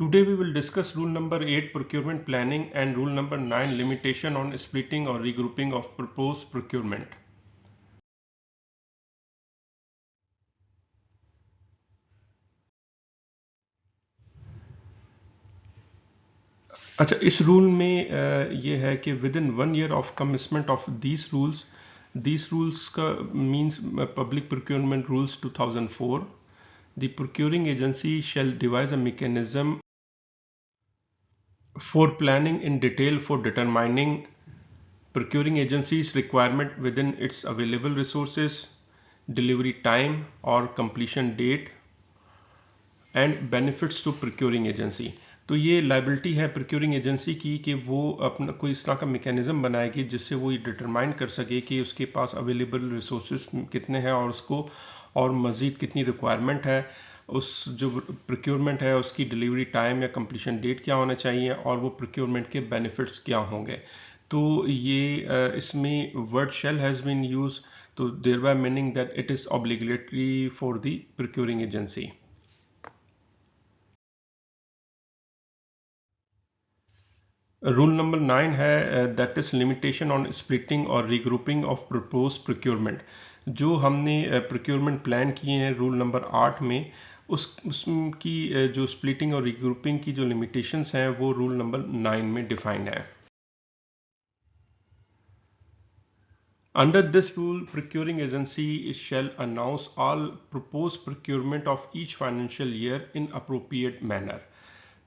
Today we will discuss rule number 8 procurement planning and rule number 9 limitation on splitting or regrouping of proposed procurement. अच्छा, इस rule में ये है कि with in 1 year of commitment of these rules का means public procurement rules 2004. The procuring agency shall devise a mechanism for planning in detail for determining procuring agency's requirement within its available resources, delivery time or completion date and benefits to procuring agency. तो ये liability है procuring agency की कि वो अपना कोई इस तरह का मैकेनिज्म बनाएगी जिससे वो ये डिटरमाइन कर सके कि उसके पास अवेलेबल रिसोर्सेज कितने हैं और उसको और मज़ीद कितनी रिक्वायरमेंट है, उस जो प्रोक्योरमेंट है उसकी डिलीवरी टाइम या कंप्लीशन डेट क्या होना चाहिए और वो प्रोक्योरमेंट के बेनिफिट्स क्या होंगे। तो ये इसमें word shall has been use, तो there by meaning that it is obligatory for the procuring agency. Rule number 9 है that is limitation on splitting और रीग्रुपिंग ऑफ प्रपोज प्रोक्योरमेंट। जो हमने प्रोक्योरमेंट प्लान किए हैं रूल नंबर 8 में, उसकी जो स्प्लिटिंग और रीग्रुपिंग की जो लिमिटेशंस हैं वो रूल नंबर 9 में डिफाइंड है। Under this rule, procuring agency shall announce all proposed procurement of each financial year in appropriate manner.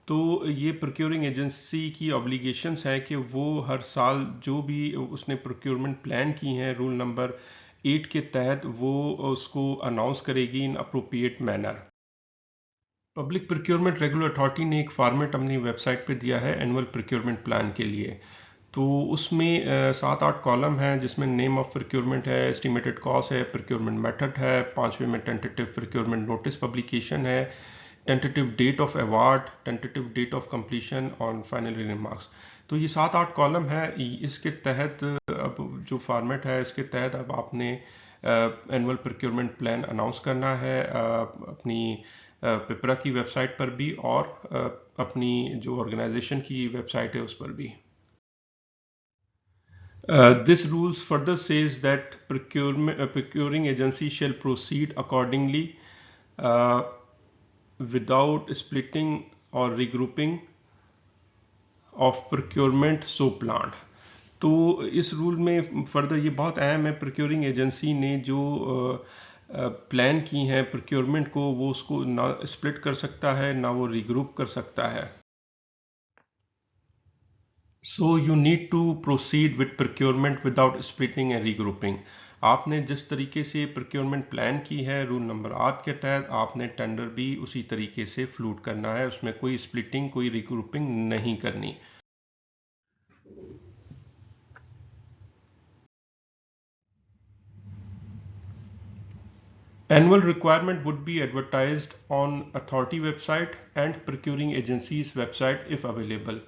तो ये प्रोक्योरिंग एजेंसी की ऑब्लिगेशंस है कि वो हर साल जो भी उसने प्रोक्योरमेंट प्लान की हैं रूल नंबर 8 के तहत वो उसको अनाउंस करेगी in appropriate manner. Public procurement regular authority ने एक फॉर्मेट अपनी वेबसाइट पे दिया है एनुअल प्रोक्योरमेंट प्लान के लिए। तो उसमें 7-8 कॉलम हैं जिसमें नेम ऑफ प्रोक्योरमेंट है, एस्टिमेटेड कॉस्ट है, प्रोक्योरमेंट मेथड है, 5वें में टेंटेटिव प्रोक्योरमेंट नोटिस पब्लिकेशन है, tentative date of award, tentative date of completion और फाइनल रिमार्क्स। तो ये 7-8 कॉलम है। इसके तहत अब जो फॉर्मेट है इसके तहत अब आपने एनुअल प्रोक्योरमेंट प्लान अनाउंस करना है अपनी पिपरा की वेबसाइट पर भी और अपनी जो ऑर्गेनाइजेशन की वेबसाइट है उस पर भी। This rules further says that procuring agency shall proceed accordingly without splitting or regrouping of procurement so planned. तो इस रूल में फर्दर ये बहुत अहम है, प्रोक्योरिंग एजेंसी ने जो प्लान की हैं प्रोक्योरमेंट को वो उसको ना स्प्लिट कर सकता है ना वो रिग्रुप कर सकता है। So you need to proceed with procurement without splitting and regrouping. आपने जिस तरीके से प्रोक्योरमेंट प्लान की है रूल नंबर 8 के तहत आपने टेंडर भी उसी तरीके से फ्लूट करना है, उसमें कोई स्प्लिटिंग कोई रीग्रुपिंग नहीं करनी। Annual requirement would be advertised on authority website and procuring agencies website if available.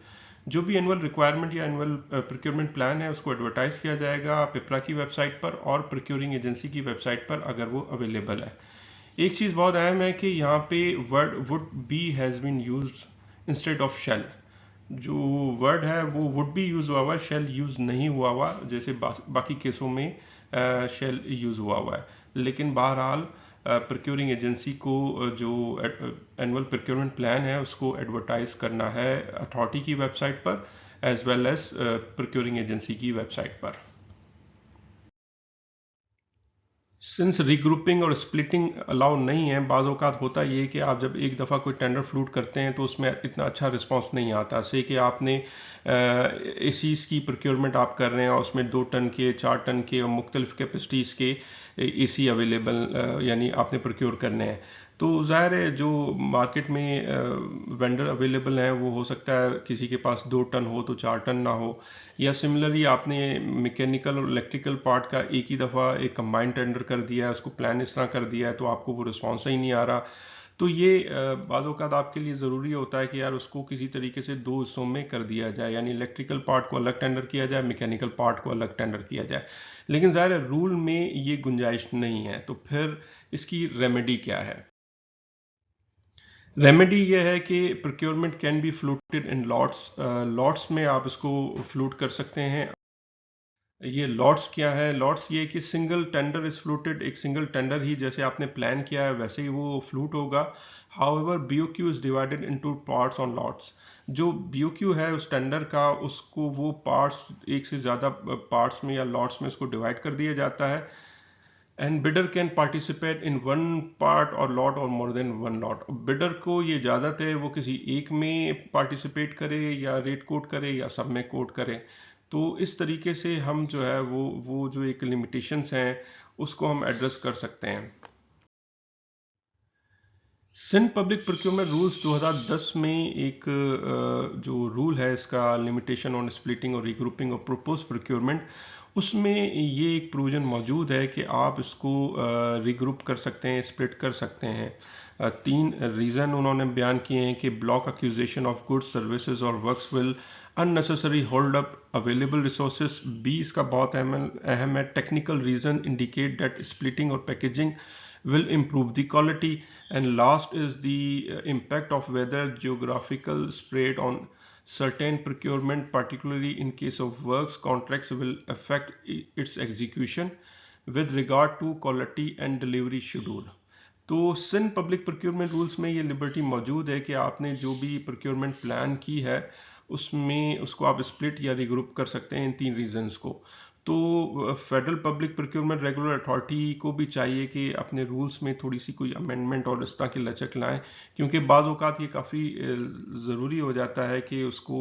जो भी एनुअल रिक्वायरमेंट या एनुअल प्रोक्योरमेंट प्लान है उसको एडवर्टाइज किया जाएगा पिपरा की वेबसाइट पर और प्रोक्योरिंग एजेंसी की वेबसाइट पर अगर वो अवेलेबल है। एक चीज़ बहुत अहम है कि यहाँ पे word would be has been used instead of shall. जो वर्ड है वो वुड बी यूज़ हुआ हुआ, शेल यूज़ नहीं हुआ हुआ, जैसे बाकी केसों में शेल यूज़ हुआ हुआ है। लेकिन बहरहाल प्रोक्योरिंग एजेंसी को जो एनुअल प्रोक्योरमेंट प्लान है उसको एडवर्टाइज करना है अथॉरिटी की वेबसाइट पर as well as procuring agency की वेबसाइट पर। सिंस रीग्रुपिंग और स्प्लिटिंग अलाउ नहीं है, बाज़ औक़ात होता ये कि आप जब एक दफ़ा कोई टेंडर फ्लूट करते हैं तो उसमें इतना अच्छा रिस्पांस नहीं आता। से कि आपने एसीज़ की प्रोक्योरमेंट आप कर रहे हैं और उसमें 2 टन के 4 टन के और मुख्तलिफ कैपेसिटीज़ के एसी अवेलेबल यानी आपने प्रोक्योर करने हैं। तो ज़ाहिर है जो मार्केट में वेंडर अवेलेबल हैं वो हो सकता है किसी के पास 2 टन हो तो 4 टन ना हो, या सिमिलरली आपने मैकेनिकल और इलेक्ट्रिकल पार्ट का एक ही दफ़ा एक कंबाइंड टेंडर कर दिया है, उसको प्लान इस तरह कर दिया है तो आपको वो रिस्पॉन्स ही नहीं आ रहा। तो ये बाज़ औक़ात आपके लिए ज़रूरी होता है कि यार उसको किसी तरीके से 2 हिस्सों में कर दिया जाए, यानी इलेक्ट्रिकल पार्ट को अलग टेंडर किया जाए, मैकेनिकल पार्ट को अलग टेंडर किया जाए। लेकिन ज़ाहिर है रूल में ये गुंजाइश नहीं है, तो फिर इसकी रेमेडी क्या है? रेमेडी ये है कि procurement can be fluted in lots, lots में आप इसको फ्लूट कर सकते हैं। ये लॉट्स क्या है? लॉट्स ये कि सिंगल टेंडर इज फ्लूटेड, एक सिंगल टेंडर ही जैसे आपने प्लान किया है वैसे ही वो फ्लूट होगा। However BOQ is divided into parts on lots. जो बीओक्यू है उस टेंडर का, उसको वो पार्ट्स, एक से ज़्यादा पार्ट्स में या लॉट्स में उसको डिवाइड कर दिया जाता है। And bidder can participate in one part और लॉट और more than one lot. Bidder को ये इजाज़त है वो किसी एक में पार्टिसिपेट करे या रेट कोट करे या सब में कोट करे। तो इस तरीके से हम जो है वो जो एक लिमिटेशंस हैं उसको हम एड्रेस कर सकते हैं। सिंध पब्लिक प्रोक्योरमेंट रूल्स 2010 में एक जो रूल है इसका, लिमिटेशन ऑन स्प्लिटिंग और रीग्रुपिंग ऑफ प्रपोज प्रोक्योरमेंट, उसमें ये एक प्रोविजन मौजूद है कि आप इसको रीग्रुप कर सकते हैं, स्प्लिट कर सकते हैं। तीन रीज़न उन्होंने बयान किए हैं कि block acquisition of goods services और works will unnecessary hold up available resources. बी इसका बहुत अहम है, technical reason indicate that splitting और packaging will improve the quality, and last is the impact of whether geographical spread on certain procurement, particularly in case of works contracts, will affect its execution with regard to quality and delivery schedule। तो Sindh public procurement rules में ये liberty मौजूद है कि आपने जो भी procurement plan की है उसमें उसको आप स्प्लिट या रिग्रुप कर सकते हैं इन तीन रीजंस को। तो federal public procurement regular authority को भी चाहिए कि अपने रूल्स में थोड़ी सी कोई अमेंडमेंट और इस तरह की लचक लाएं, क्योंकि बाज़ औक़ात ये काफ़ी ज़रूरी हो जाता है कि उसको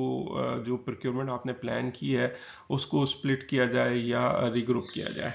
जो प्रोक्योरमेंट आपने प्लान की है उसको स्प्लिट किया जाए या रिग्रुप किया जाए।